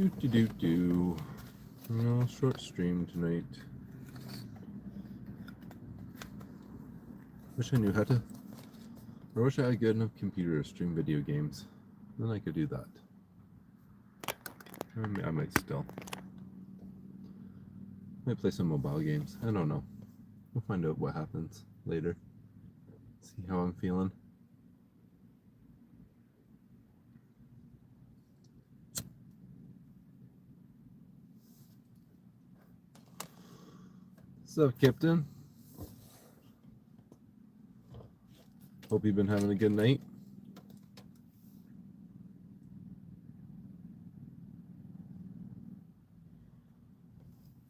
Do. No short stream tonight. Wish I knew how to. I wish I had a good enough computer to stream video games. Then I could do that. I might still. Might play some mobile games. I don't know. We'll find out what happens later. See how I'm feeling. What's up, Captain? Hope you've been having a good night.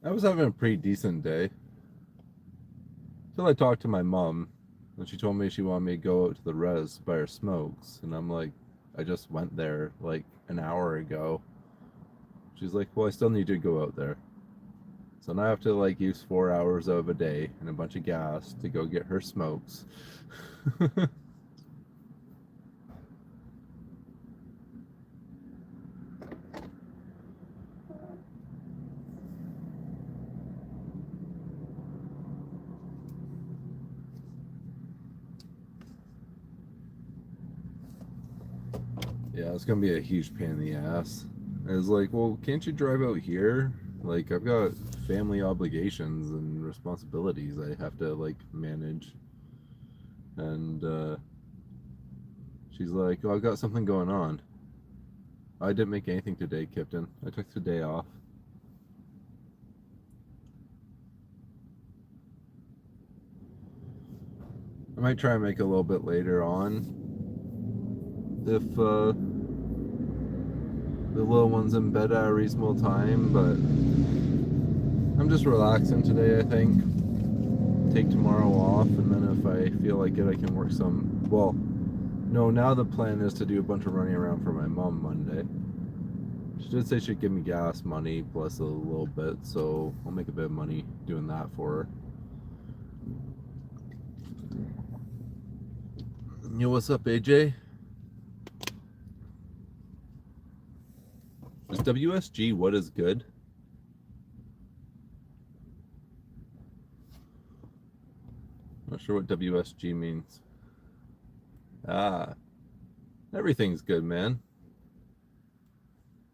I was having a pretty decent day. Till I talked to my mom, and she told me she wanted me to go out to the res buy her smokes, and I'm like, I just went there like an hour ago. She's like, well, I still need to go out there. So now I have to like use 4 hours of a day and a bunch of gas to go get her smokes. Yeah, it's gonna be a huge pain in the ass. I was like, well, can't you drive out here? Like, I've got family obligations and responsibilities I have to like manage. And she's like, oh, I've got something going on. I didn't make anything today, Kipton. I took the day off. I might try and make a little bit later on if the little one's in bed at a reasonable time, but I'm just relaxing today, I think. Take tomorrow off, and then if I feel like it, I can work some. Well, no, now the plan is to do a bunch of running around for my mom Monday. She did say she'd give me gas money plus a little bit, so I'll make a bit of money doing that for her. Yo, what's up, AJ? Is WSG what is good? Not sure what WSG means. Ah, everything's good, man.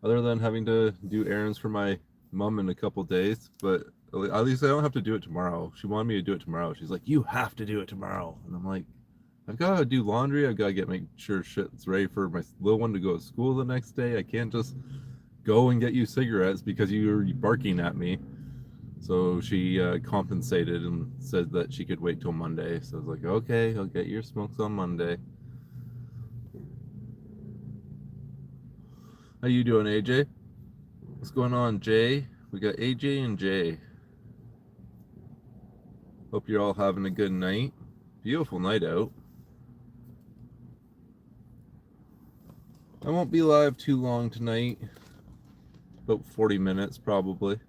Other than having to do errands for my mom in a couple days, but at least I don't have to do it tomorrow. She wanted me to do it tomorrow. She's like, you have to do it tomorrow. And I'm like, I've got to do laundry. I've got to make sure shit's ready for my little one to go to school the next day. I can't just go and get you cigarettes because you're barking at me. So she compensated and said that she could wait till Monday. So I was like, okay, I'll get your smokes on Monday. How you doing, AJ? What's going on, Jay? We got AJ and Jay. Hope you're all having a good night. Beautiful night out. I won't be live too long tonight. About 40 minutes, probably.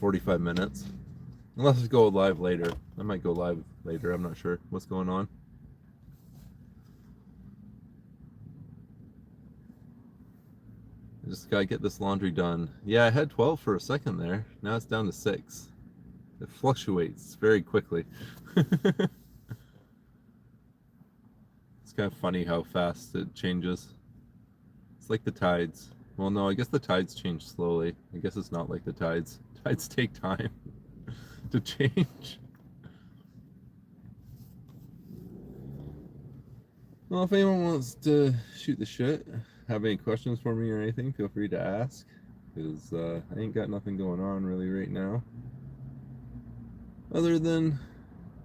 45 minutes. Unless I go live later. I might go live later. I'm not sure what's going on. I just gotta get this laundry done. Yeah, I had 12 for a second there. Now it's down to 6. It fluctuates very quickly. It's kind of funny how fast it changes. It's like the tides. Well, no, I guess the tides change slowly. I guess it's not like the tides. Tides take time to change. Well, if anyone wants to shoot the shit, have any questions for me or anything, feel free to ask. Because I ain't got nothing going on really right now. Other than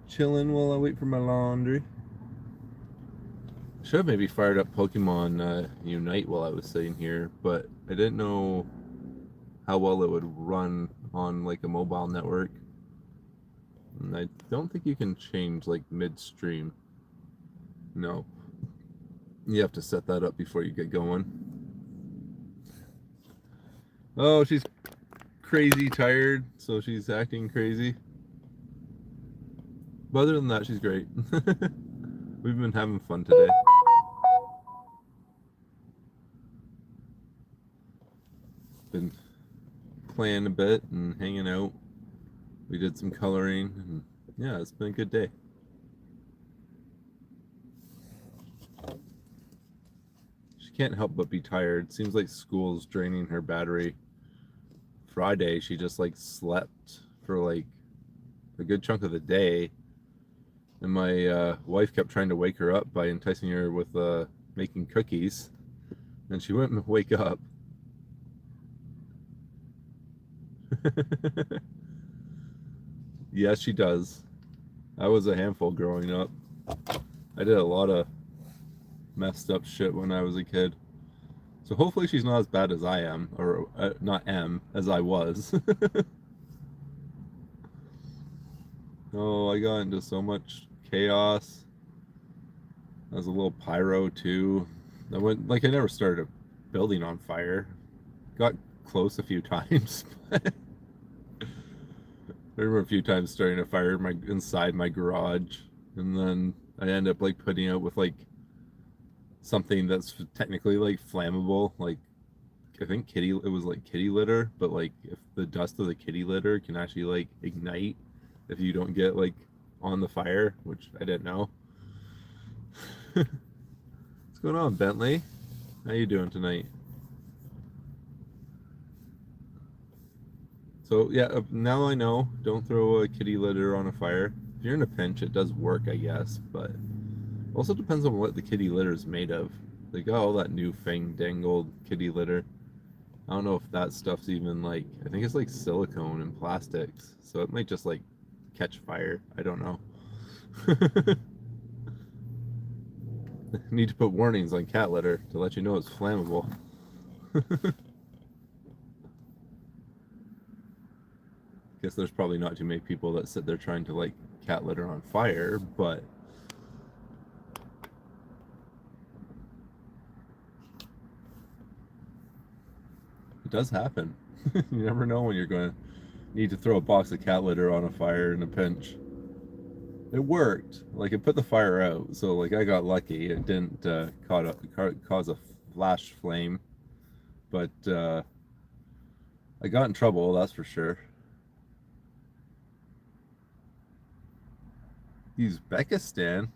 chilling while I wait for my laundry. Should have maybe fired up Pokemon Unite while I was sitting here, but I didn't know how well it would run on like a mobile network. And I don't think you can change like midstream. No. You have to set that up before you get going. Oh, she's crazy tired, so she's acting crazy. But other than that, she's great. We've been having fun today. playing a bit and hanging out. We did some coloring, and yeah, it's been a good day. She can't help but be tired. Seems like school's draining her battery. Friday, she just like slept for like a good chunk of the day, and my wife kept trying to wake her up by enticing her with making cookies, and she wouldn't wake up. Yes, she does. I was a handful growing up. I did a lot of messed up shit when I was a kid. So hopefully she's not as bad as I am, or not am, as I was. Oh, I got into so much chaos. I was a little pyro too. I never started a building on fire. Got close a few times. I remember a few times starting a fire inside my garage, and then I end up like putting out with like something that's technically like flammable, like I think it was like kitty litter, but like if the dust of the kitty litter can actually like ignite if you don't get like on the fire, which I didn't know. What's going on, Bentley? How you doing tonight? So yeah, now I know, don't throw a kitty litter on a fire. If you're in a pinch, it does work, I guess, but also depends on what the kitty litter is made of. They got all that new fang-dangled kitty litter. I don't know if that stuff's even like, I think it's like silicone and plastics, so it might just like catch fire. I don't know. Need to put warnings on cat litter to let you know it's flammable. Guess there's probably not too many people that sit there trying to light cat litter on fire, but it does happen. You never know when you're going to need to throw a box of cat litter on a fire in a pinch. It worked. Like, it put the fire out, so like I got lucky. It didn't cause a flash flame, but I got in trouble, that's for sure. Uzbekistan.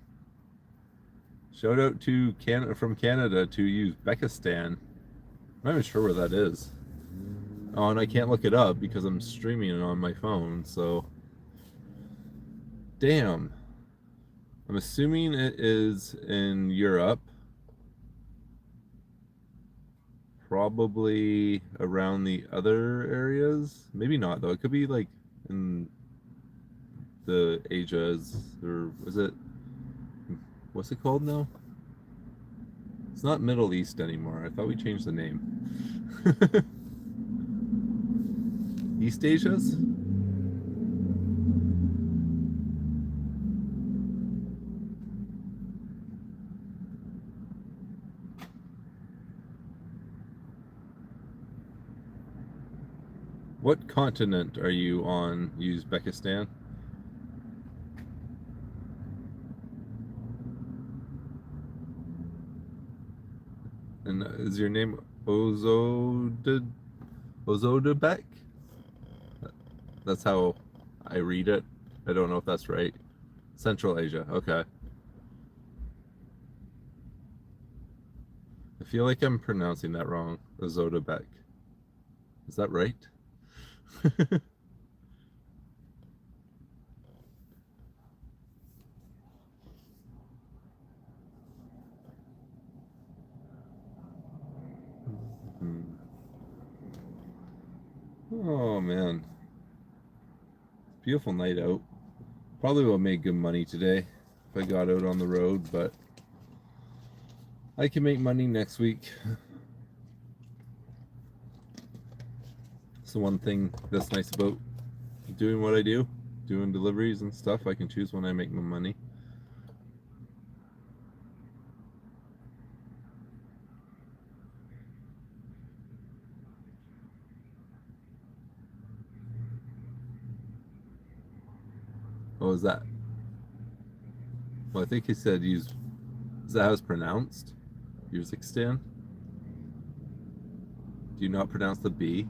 Shout out to Canada, from Canada, to Uzbekistan. I'm not even sure where that is. Oh, and I can't look it up because I'm streaming it on my phone, so damn. I'm assuming it is in Europe. Probably around the other areas. Maybe not, though. It could be like in the Asias, or was it, what's it called now? It's not Middle East anymore. I thought we changed the name. East Asias? What continent are you on, Uzbekistan? And is your name Ozodebek? That's how I read it. I don't know if that's right. Central Asia, okay. I feel like I'm pronouncing that wrong. Ozodebek. Is that right? Oh man, beautiful night out. Probably will make good money today if I got out on the road, but I can make money next week. It's the one thing that's nice about doing what I do, doing deliveries and stuff. I can choose when I make my money. Oh, is that? Well, I think he said use. Is that how it's pronounced? Uzbekistan? Do you not pronounce the B?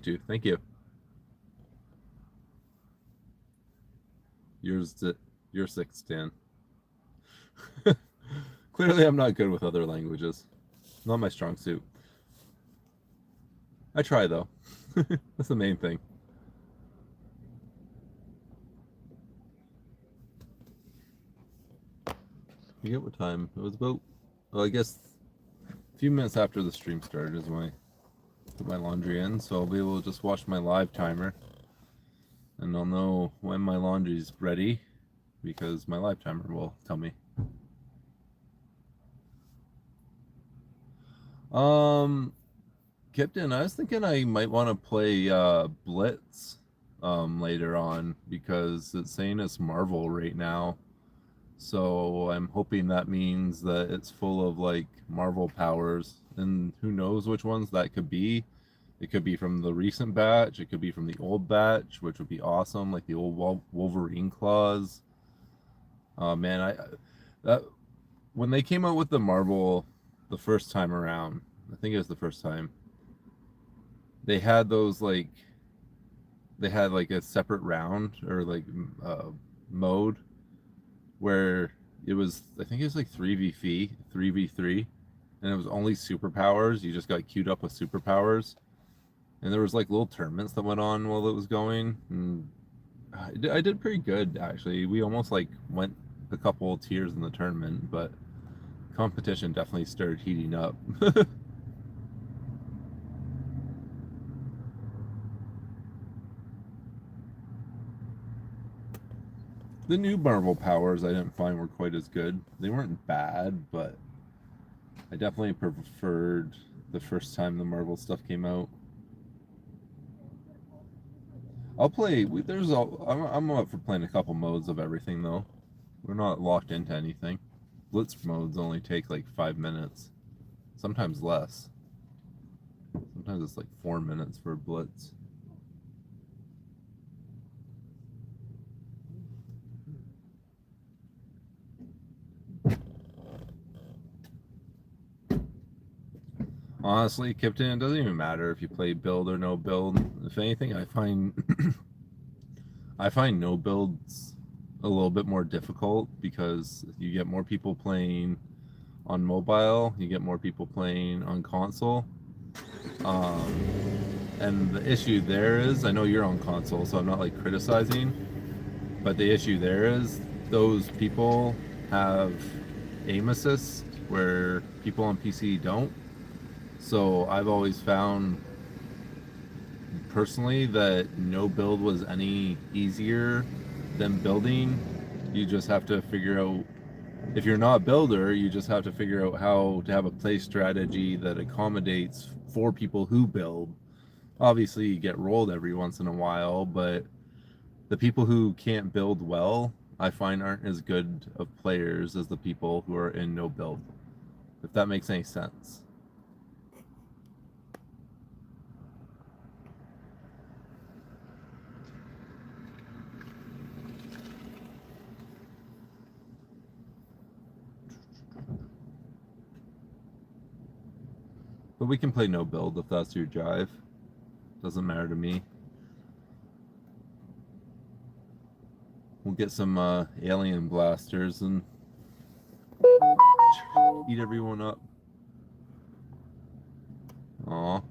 to. Thank you. Yours 6, Dan. Clearly, I'm not good with other languages. Not my strong suit. I try, though. That's the main thing. I forget what time. It was about, well, I guess a few minutes after the stream started is when I put my laundry in, so I'll be able to just watch my live timer. And I'll know when my laundry's ready because my live timer will tell me. Kipton, I was thinking I might want to play Blitz later on because it's saying it's Marvel right now. So I'm hoping that means that it's full of like Marvel powers, and who knows which ones that could be. It could be from the recent batch, it could be from the old batch, which would be awesome, like the old Wolverine claws. Man, when they came out with the Marvel the first time around, I think it was the first time, they had those like a separate round or like mode where it was, I think it was like 3v3, and it was only superpowers. You just got queued up with superpowers, and there was like little tournaments that went on while it was going, and I did pretty good actually. We almost like went a couple tiers in the tournament, but competition definitely started heating up. The new Marvel powers I didn't find were quite as good. They weren't bad, but I definitely preferred the first time the Marvel stuff came out. I'll play. I'm up for playing a couple modes of everything though. We're not locked into anything. Blitz modes only take like 5 minutes, sometimes less. Sometimes it's like 4 minutes for a Blitz. Honestly, Kipton, it doesn't even matter if you play build or no build. If anything, I find I find no builds a little bit more difficult because you get more people playing on mobile, you get more people playing on console. And the issue there is, I know you're on console, so I'm not like criticizing, but the issue there is those people have aim assist where people on PC don't. So I've always found personally that no build was any easier than building. You just have to figure out, if you're not a builder, you just have to figure out how to have a play strategy that accommodates for people who build. Obviously you get rolled every once in a while, but the people who can't build well, I find aren't as good of players as the people who are in no build, if that makes any sense. But we can play no build if that's your jive. Doesn't matter to me. We'll get some alien blasters and eat everyone up. Aw.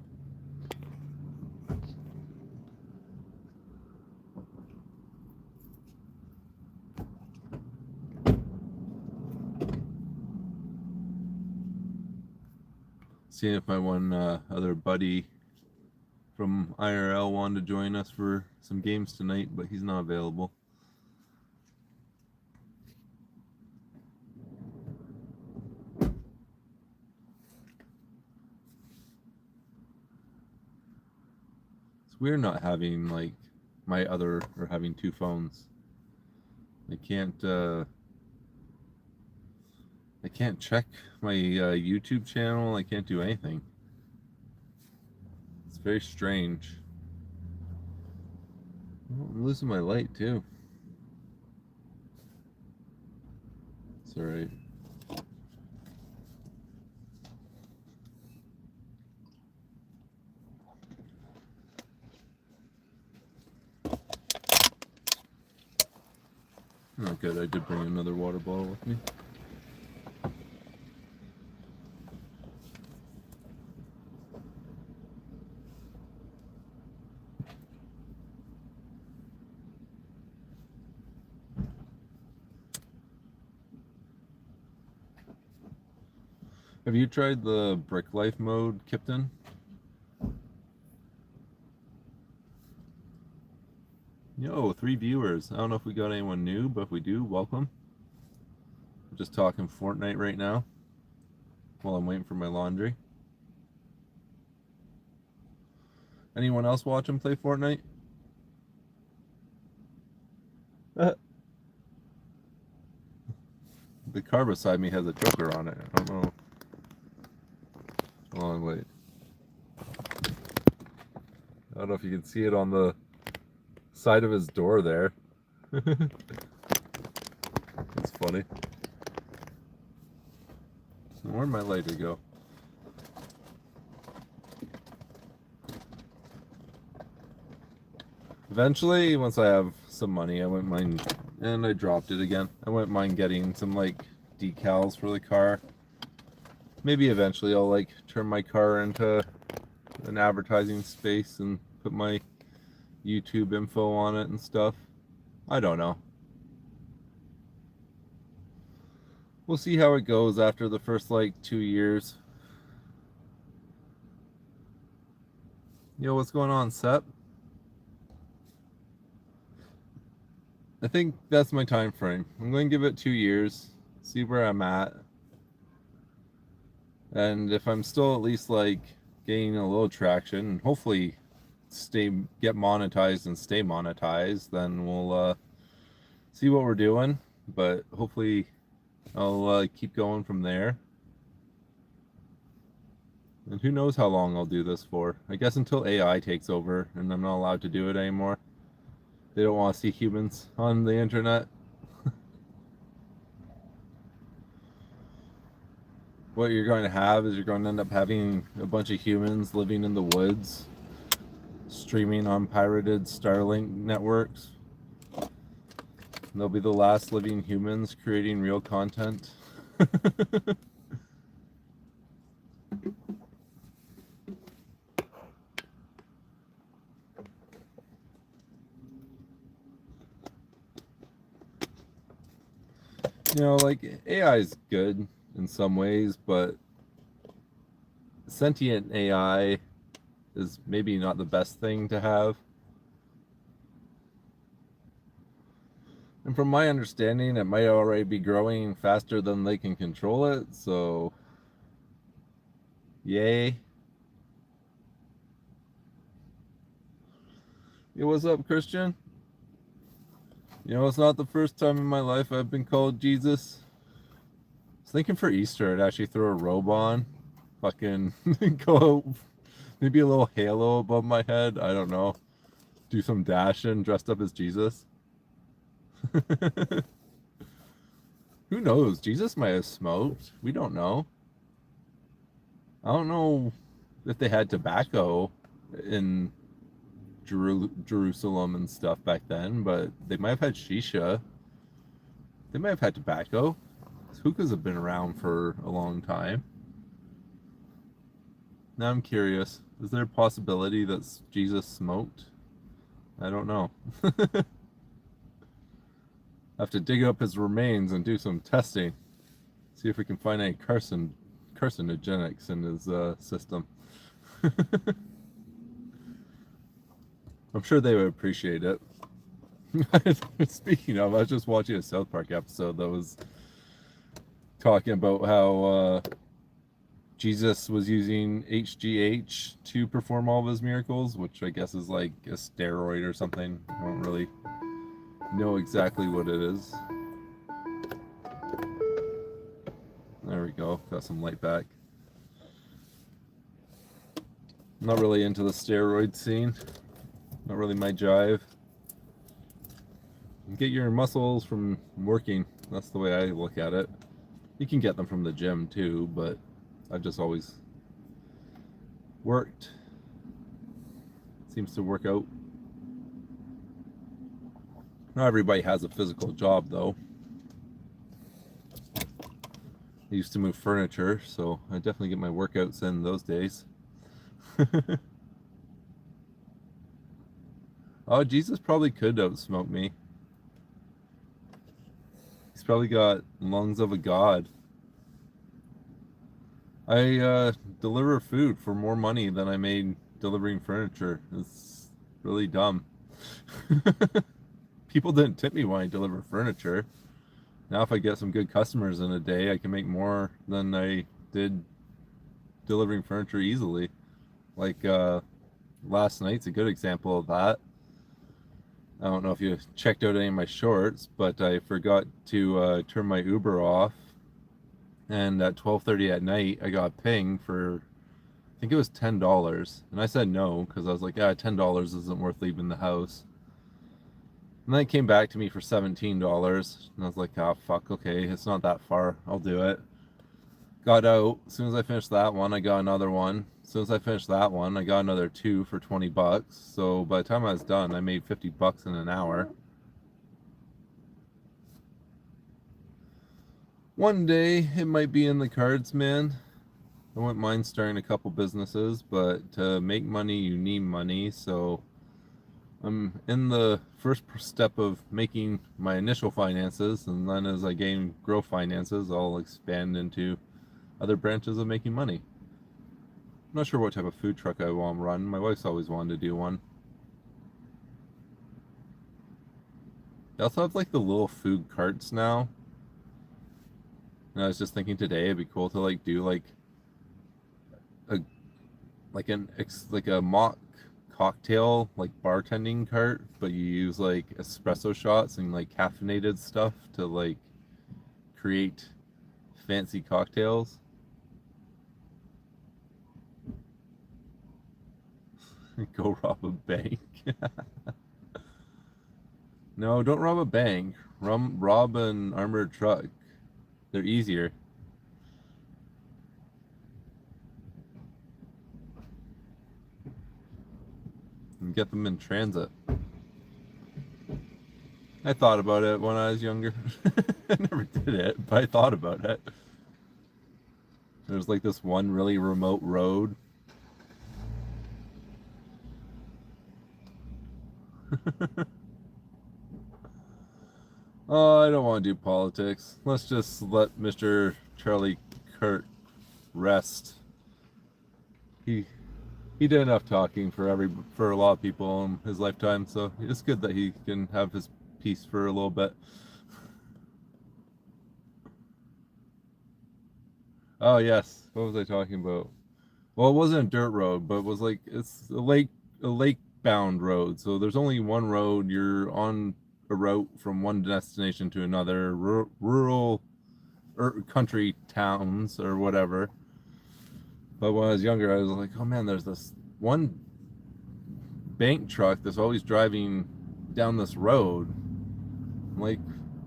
Seeing if my one other buddy from IRL wanted to join us for some games tonight, but he's not available. It's weird not having like my other, or having two phones. I can't check my YouTube channel. I can't do anything. It's very strange. Oh, I'm losing my light too. It's alright. Oh, good. I did bring another water bottle with me. Have you tried the Brick Life mode, Kipton? Yo, 3 viewers. I don't know if we got anyone new, but if we do, welcome. I'm just talking Fortnite right now while I'm waiting for my laundry. Anyone else watch him play Fortnite? The car beside me has a choker on it. I don't know. Hold on, wait. I don't know if you can see it on the side of his door there. It's funny. Where'd my lighter go? Eventually, once I have some money, I wouldn't mind, and I dropped it again. I wouldn't mind getting some like decals for the car. Maybe eventually I'll like turn my car into an advertising space and put my YouTube info on it and stuff. I don't know. We'll see how it goes after the first like 2 years. Yo, what's going on, Sep? I think that's my time frame. I'm going to give it 2 years, see where I'm at. And if I'm still at least like gaining a little traction and hopefully get monetized and stay monetized, then we'll see what we're doing. But hopefully I'll keep going from there. And who knows how long I'll do this for. I guess until AI takes over and I'm not allowed to do it anymore. They don't want to see humans on the internet. What you're going to have is you're going to end up having a bunch of humans living in the woods, streaming on pirated Starlink networks. And they'll be the last living humans creating real content. You know, like AI is good in some ways, but sentient AI is maybe not the best thing to have. And from my understanding, it might already be growing faster than they can control it, so yay. Yo, what's up, Christian? You know, it's not the first time in my life I've been called Jesus. I was thinking for Easter I'd actually throw a robe on, fucking go maybe a little halo above my head, I don't know. Do some dashing dressed up as Jesus. Who knows? Jesus might have smoked. We don't know. I don't know if they had tobacco in Jerusalem and stuff back then, but they might have had shisha. They might have had tobacco. Hookahs have been around for a long time. Now I'm curious. Is there a possibility that Jesus smoked? I don't know. Have to dig up his remains and do some testing. See if we can find any carcinogenics in his system. I'm sure they would appreciate it. Speaking of, I was just watching a South Park episode that was talking about how Jesus was using HGH to perform all of his miracles, which I guess is like a steroid or something. I don't really know exactly what it is. There we go. Got some light back. I'm not really into the steroid scene. Not really my jive. Get your muscles from working. That's the way I look at it. You can get them from the gym too, but I've just always worked. Seems to work out. Not everybody has a physical job, though. I used to move furniture, so I definitely get my workouts in those days. Oh, Jesus probably could outsmoke me. He's probably got lungs of a god. I deliver food for more money than I made delivering furniture. It's really dumb. People didn't tip me when I deliver furniture. Now if I get some good customers in a day, I can make more than I did delivering furniture easily. Like last night's a good example of that. I don't know if you checked out any of my shorts, but I forgot to turn my Uber off. And at 12:30 at night, I got a ping for, I think it was $10. And I said no, because I was like, yeah, $10 isn't worth leaving the house. And then it came back to me for $17. And I was like, oh, fuck, okay, it's not that far. I'll do it. Got out. As soon as I finished that one, I got another one. As soon as I finished that one, I got another two for $20. So by the time I was done, I made $50 in an hour. One day it might be in the cards, man. I wouldn't mind starting a couple businesses, but to make money, you need money. So I'm in the first step of making my initial finances, and then as I grow finances, I'll expand into other branches of making money. I'm not sure what type of food truck I want to run. My wife's always wanted to do one. They also have like the little food carts now. And I was just thinking today it'd be cool to like do like a like a mock cocktail like bartending cart, but you use like espresso shots and like caffeinated stuff to like create fancy cocktails. Go rob a bank. No, don't rob a bank. Rob an armored truck. They're easier. And get them in transit. I thought about it when I was younger. I never did it, but I thought about it. There's like this one really remote road. Oh, I don't want to do politics. Let's just let Mr. Charlie Kirk rest. He did enough talking for a lot of people in his lifetime, so it's good that he can have his peace for a little bit. Oh yes, what was I talking about? Well, it wasn't a dirt road, but it was like it's a lake bound road. So there's only one road. You're on a route from one destination to another, rural or country towns or whatever. But when I was younger, I was like, oh man, there's this one bank truck that's always driving down this road. Like,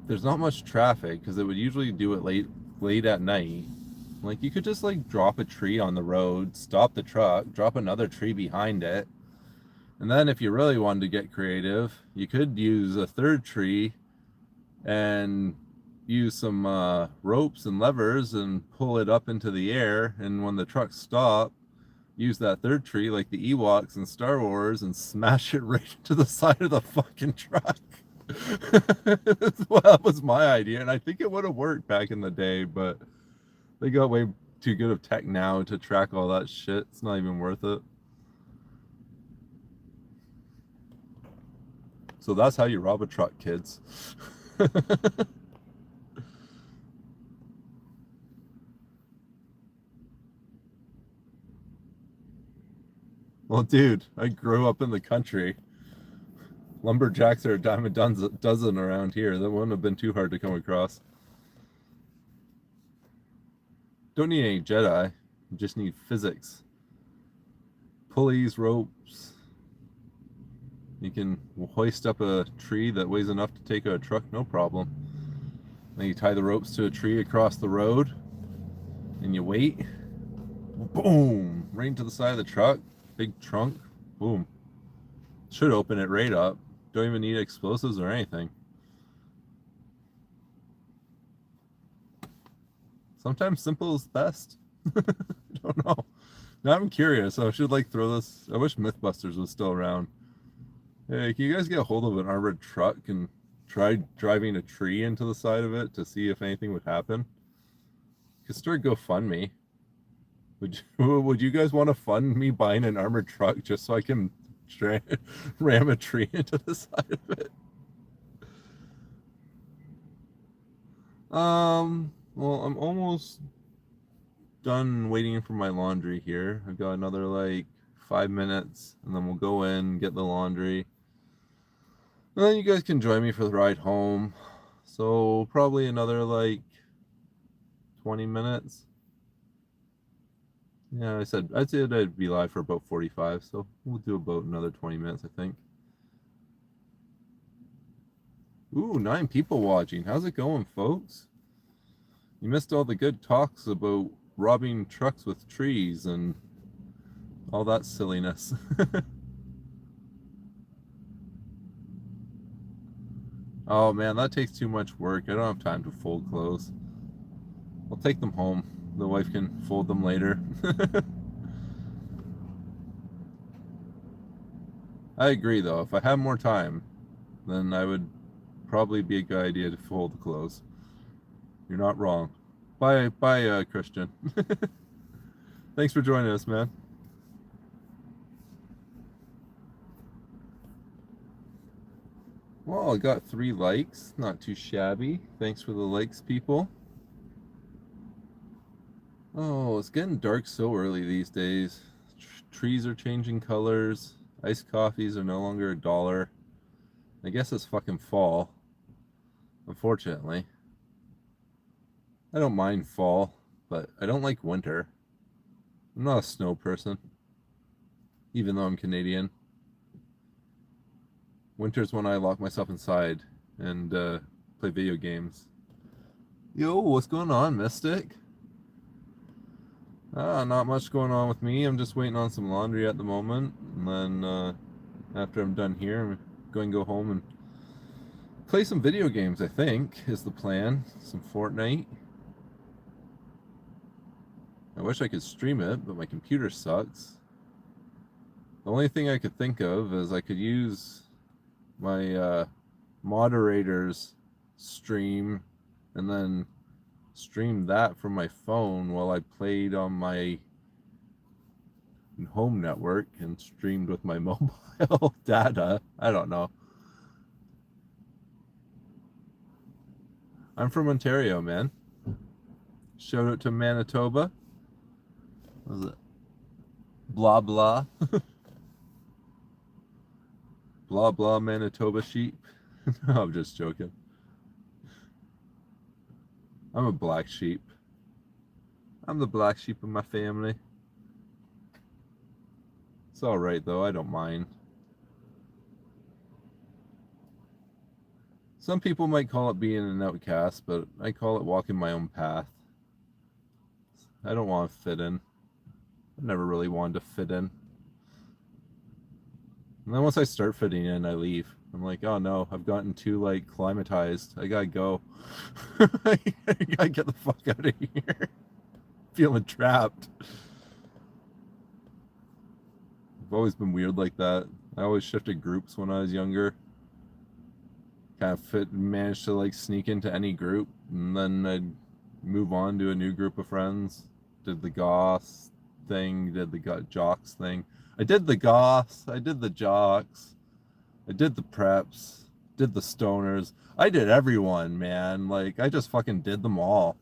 there's not much traffic because it would usually do it late at night. Like, you could just like drop a tree on the road, stop the truck, drop another tree behind it, and then if you really wanted to get creative, you could use a third tree and use some ropes and levers and pull it up into the air, and when the trucks stop, use that third tree like the Ewoks in Star Wars and smash it right into the side of the fucking truck. Well, that was my idea, and I think it would have worked back in the day, but they got way too good of tech now to track all that shit. It's not even worth it. So that's how you rob a truck, kids. Well, dude, I grew up in the country. Lumberjacks are a dime a dozen around here. That wouldn't have been too hard to come across. Don't need any Jedi. You just need physics. Pulleys, ropes. You can hoist up a tree that weighs enough to take a truck, no problem. Then you tie the ropes to a tree across the road, and you wait. Boom! Right into the side of the truck. Big trunk. Boom. Should open it right up. Don't even need explosives or anything. Sometimes simple is best. I don't know. Now I'm curious. I should like throw this. I wish Mythbusters was still around. Hey, can you guys get a hold of an armored truck and try driving a tree into the side of it to see if anything would happen? You could start GoFundMe. Would you guys want to fund me buying an armored truck just so I can ram a tree into the side of it? Well, I'm almost done waiting for my laundry here. I've got another like 5 minutes, and then we'll go in, get the laundry. And then you guys can join me for the ride home. So probably another like 20 minutes. Yeah, I'd say I'd be live for about 45, so we'll do about another 20 minutes, I think. Ooh, 9 people watching. How's it going, folks? You missed all the good talks about robbing trucks with trees and all that silliness. Oh man, that takes too much work. I don't have time to fold clothes. I'll take them home. The wife can fold them later. I agree though. If I had more time, then I would probably be a good idea to fold the clothes. You're not wrong. Bye, Christian. Thanks for joining us, man. Well, I got 3 likes. Not too shabby. Thanks for the likes, people. Oh, it's getting dark so early these days. Trees are changing colors. Iced coffees are no longer $1. I guess it's fucking fall. Unfortunately. I don't mind fall, but I don't like winter. I'm not a snow person, even though I'm Canadian. Winter's when I lock myself inside and play video games. Yo, what's going on, Mystic? Not much going on with me. I'm just waiting on some laundry at the moment. And then after I'm done here, I'm going to go home and play some video games, I think, is the plan. Some Fortnite. I wish I could stream it, but my computer sucks. The only thing I could think of is I could use my moderator's stream and then stream that from my phone while I played on my home network and streamed with my mobile data. I don't know. I'm from Ontario, man. Shout out to Manitoba. What was it? Blah blah. Blah blah Manitoba sheep. No, I'm just joking. I'm a black sheep. I'm the black sheep of my family. It's alright though, I don't mind. Some people might call it being an outcast, but I call it walking my own path. I don't want to fit in. I never really wanted to fit in. And then once I start fitting in, I leave. I'm like, oh no, I've gotten too like climatized. I gotta go. I gotta get the fuck out of here. Feeling trapped. I've always been weird like that. I always shifted groups when I was younger. Kind of managed to like sneak into any group, and then I'd move on to a new group of friends. Did the goths thing, did the jocks thing. I did the goths, I did the jocks, I did the preps, did the stoners. I did everyone, man. Like, I just fucking did them all.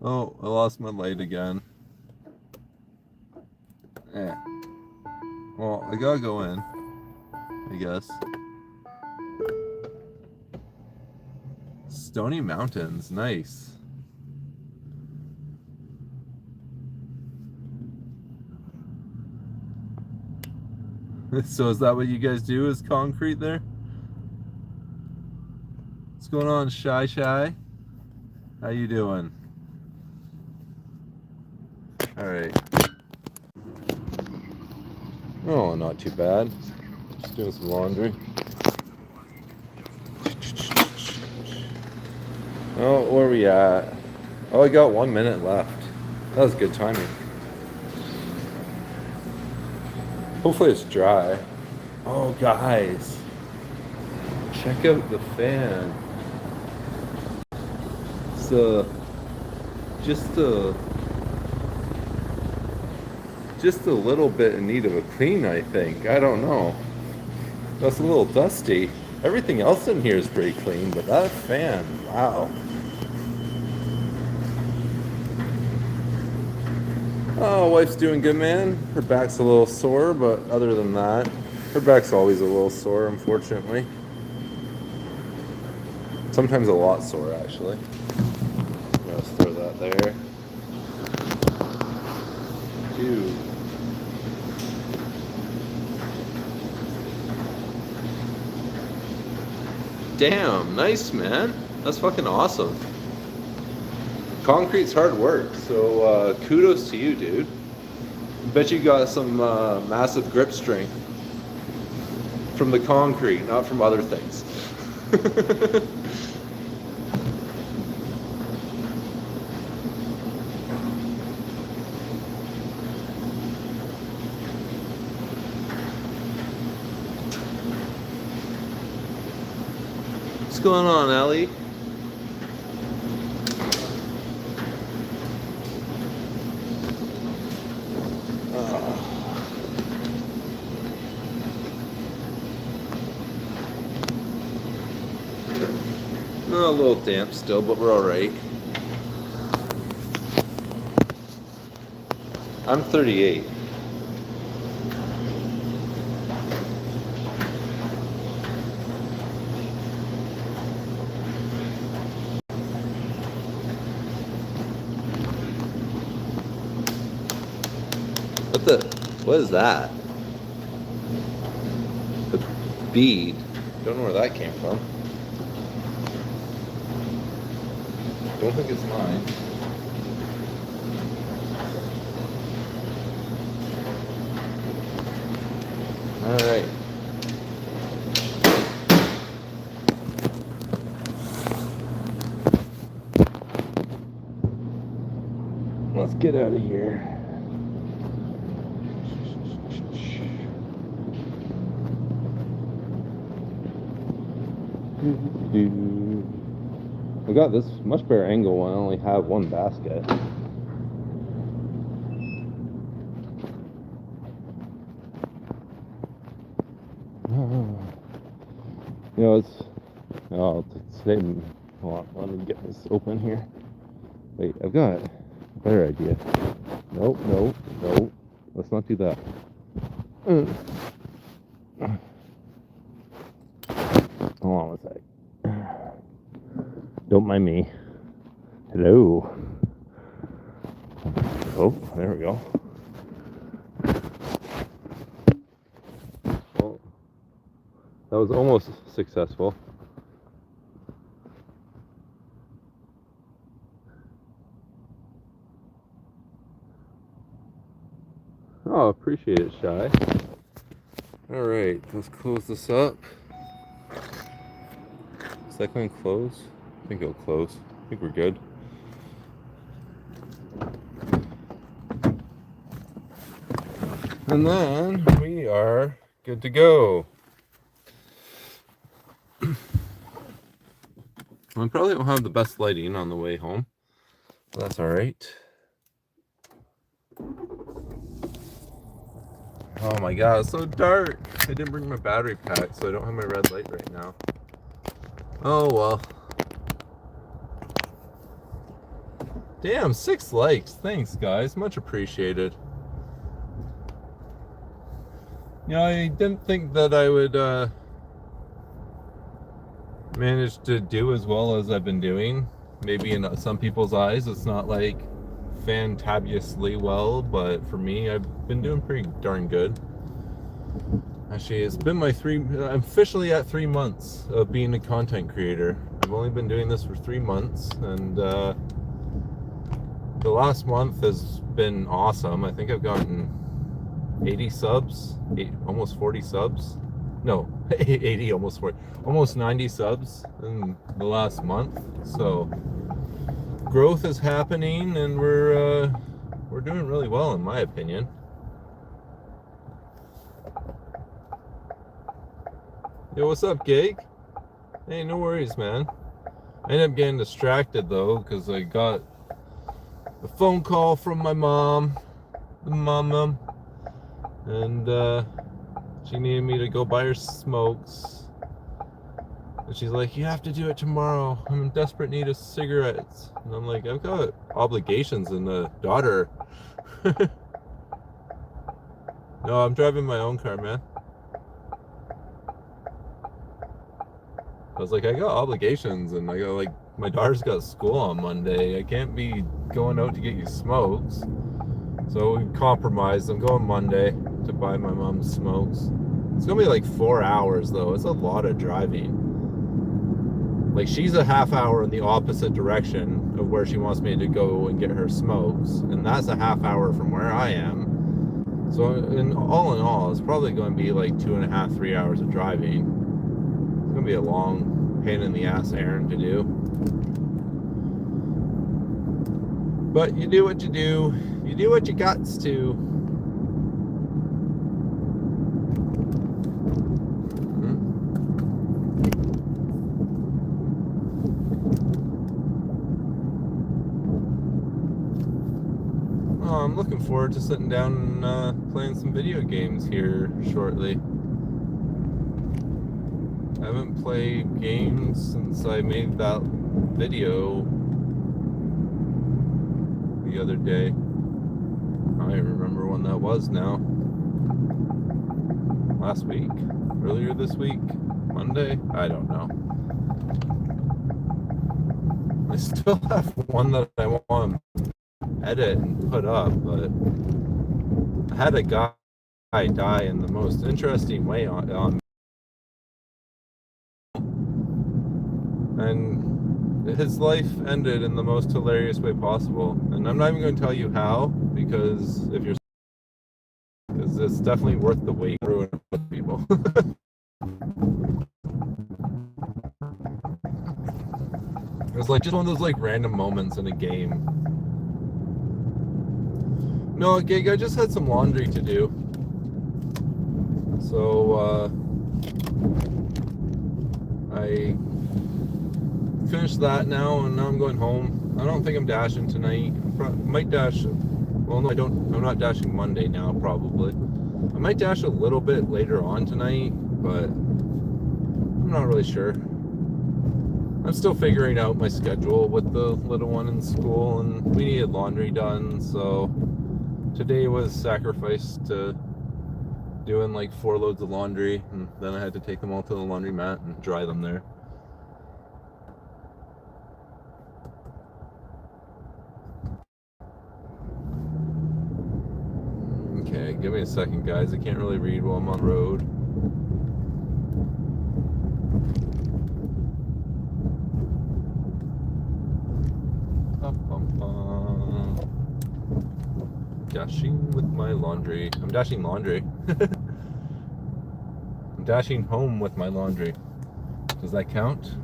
Oh, I lost my light again. Well, I gotta go in, I guess. Stony Mountains, nice. So is that what you guys do, is concrete there? What's going on, Shy? How you doing? Alright. Oh, not too bad. Just doing some laundry. Oh, where are we at? Oh, I got 1 minute left. That was good timing. Hopefully it's dry. Oh, guys. Check out the fan. It's just a little bit in need of a clean, I think. I don't know. That's a little dusty. Everything else in here is pretty clean, but that fan, wow. Oh, wife's doing good, man. Her back's a little sore, but other than that, her back's always a little sore, unfortunately. Sometimes a lot sore, actually. Let's throw that there. Dude. Damn, nice, man. That's fucking awesome. Concrete's hard work, so kudos to you, dude. Bet you got some massive grip strength from the concrete, not from other things. What's going on, Ellie? A little damp still, but we're all right. I'm 38. What is that? The bead. Don't know where that came from. Don't think it's mine. All right. Let's get out of here. I got this much better angle when I only have one basket. You know, hold on, let me get this open here. Wait, I've got a better idea. Nope, let's not do that. Hold on one sec. Don't mind me. Hello. Oh, there we go. Well, that was almost successful. Oh, appreciate it, Shy. All right, let's close this up. Is that going to close? I think it'll close. I think we're good. And then we are good to go. I probably don't have the best lighting on the way home. But that's all right. Oh my god, it's so dark. I didn't bring my battery pack, so I don't have my red light right now. Oh well. Damn, 6 likes. Thanks, guys. Much appreciated. You know, I didn't think that I would manage to do as well as I've been doing. Maybe in some people's eyes, it's not like fantabulously well, but for me, I've been doing pretty darn good. Actually, it's been I'm officially at 3 months of being a content creator. I've only been doing this for 3 months, and The last month has been awesome. I think I've gotten 80 subs, almost 40 subs. No, 80, almost 40, almost 90 subs in the last month. So growth is happening, and we're doing really well, in my opinion. Yo, what's up, Gig? Hey, no worries, man. I ended up getting distracted though, because I got a phone call from my mom, and she needed me to go buy her smokes. And she's like, you have to do it tomorrow. I'm in desperate need of cigarettes. And I'm like, I've got obligations and a daughter. No, I'm driving my own car, man. I was like, I got obligations, and I got, like, my daughter's got school on Monday. I can't be going out to get you smokes. So we compromised. I'm going Monday to buy my mom smokes. It's gonna be like 4 hours though. It's a lot of driving. Like, she's a half hour in the opposite direction of where she wants me to go and get her smokes, and that's a half hour from where I am. So in all, it's probably going to be like 2.5, 3 hours of driving. It's going to be a long pain in the ass errand to do. But you do what you do. You do what you got to. I'm looking forward to sitting down and playing some video games here shortly. I haven't played games since I made that video the other day. I don't remember when that was now. Last week? Earlier this week? Monday? I don't know. I still have one that I want to edit and put up, but I had a guy die in the most interesting way on and his life ended in the most hilarious way possible, and I'm not even going to tell you how, because it's definitely worth the wait. Ruin with people. It was like just one of those like random moments in a game. No, Gig, I just had some laundry to do. So, I finished that now, and now I'm going home. I don't think I'm dashing tonight. Might dash. Well, no, I don't. I'm not dashing Monday now, probably. I might dash a little bit later on tonight, but I'm not really sure. I'm still figuring out my schedule with the little one in school, and we needed laundry done, so today was sacrificed to doing like 4 loads of laundry, and then I had to take them all to the laundromat and dry them there. Okay, give me a second, guys. I can't really read while I'm on the road. Dashing with my laundry. I'm dashing laundry. I'm dashing home with my laundry. Does that count?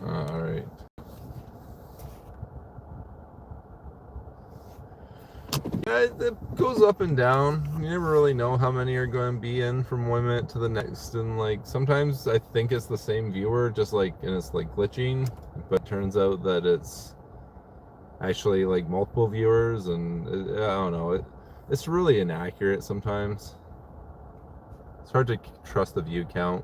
Alright. Yeah, it goes up and down. You never really know how many are going to be in from one minute to the next, and like sometimes I think it's the same viewer, just like, and it's like glitching, but it turns out that it's actually like multiple viewers, and I don't know, it's really inaccurate sometimes. It's hard to trust the view count.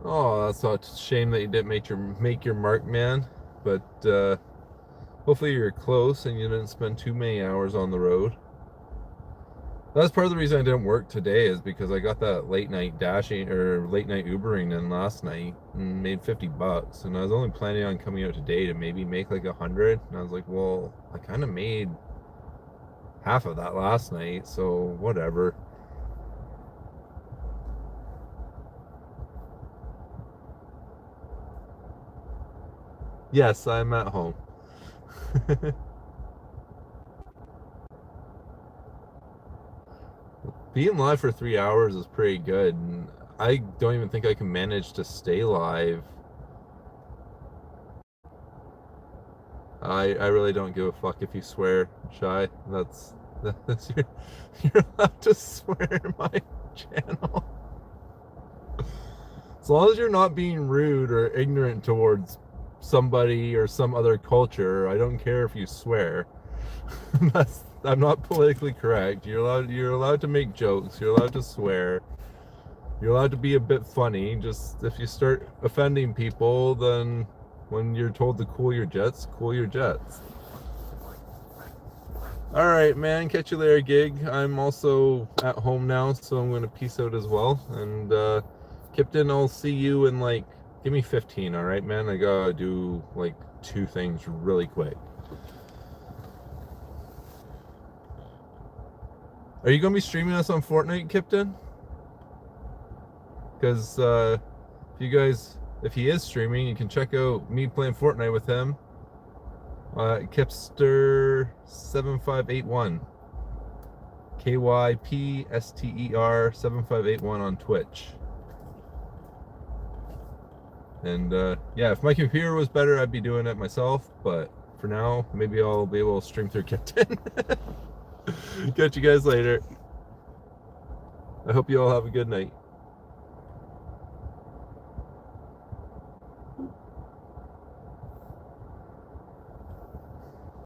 Oh, that's a shame that you didn't make your mark, man. But hopefully you're close and you didn't spend too many hours on the road. That's part of the reason I didn't work today, is because I got that late night dashing or late night Ubering in last night and made $50, and I was only planning on coming out today to maybe make like 100, and I was like, well, I kind of made half of that last night, so whatever. Yes, I'm at home. Being live for 3 hours is pretty good, and I don't even think I can manage to stay live. I really don't give a fuck if you swear, Shy. That's you're allowed to swear in my channel. As long as you're not being rude or ignorant towards somebody or some other culture, I don't care if you swear. I'm not politically correct. You're allowed to make jokes. You're allowed to swear. You're allowed to be a bit funny. Just if you start offending people, then when you're told to cool your jets, cool your jets. All right, man. Catch you later, gig. I'm also at home now, so I'm gonna peace out as well. And Kipton, I'll see you in like, give me 15. All right, man. I gotta do like 2 things really quick. Are you gonna be streaming us on Fortnite, Kipton? Because if he is streaming, you can check out me playing Fortnite with him. Kipster7581. KYPSTER 7581 on Twitch. And yeah, if my computer was better, I'd be doing it myself. But for now, maybe I'll be able to stream through Kipton. Catch you guys later. I hope you all have a good night.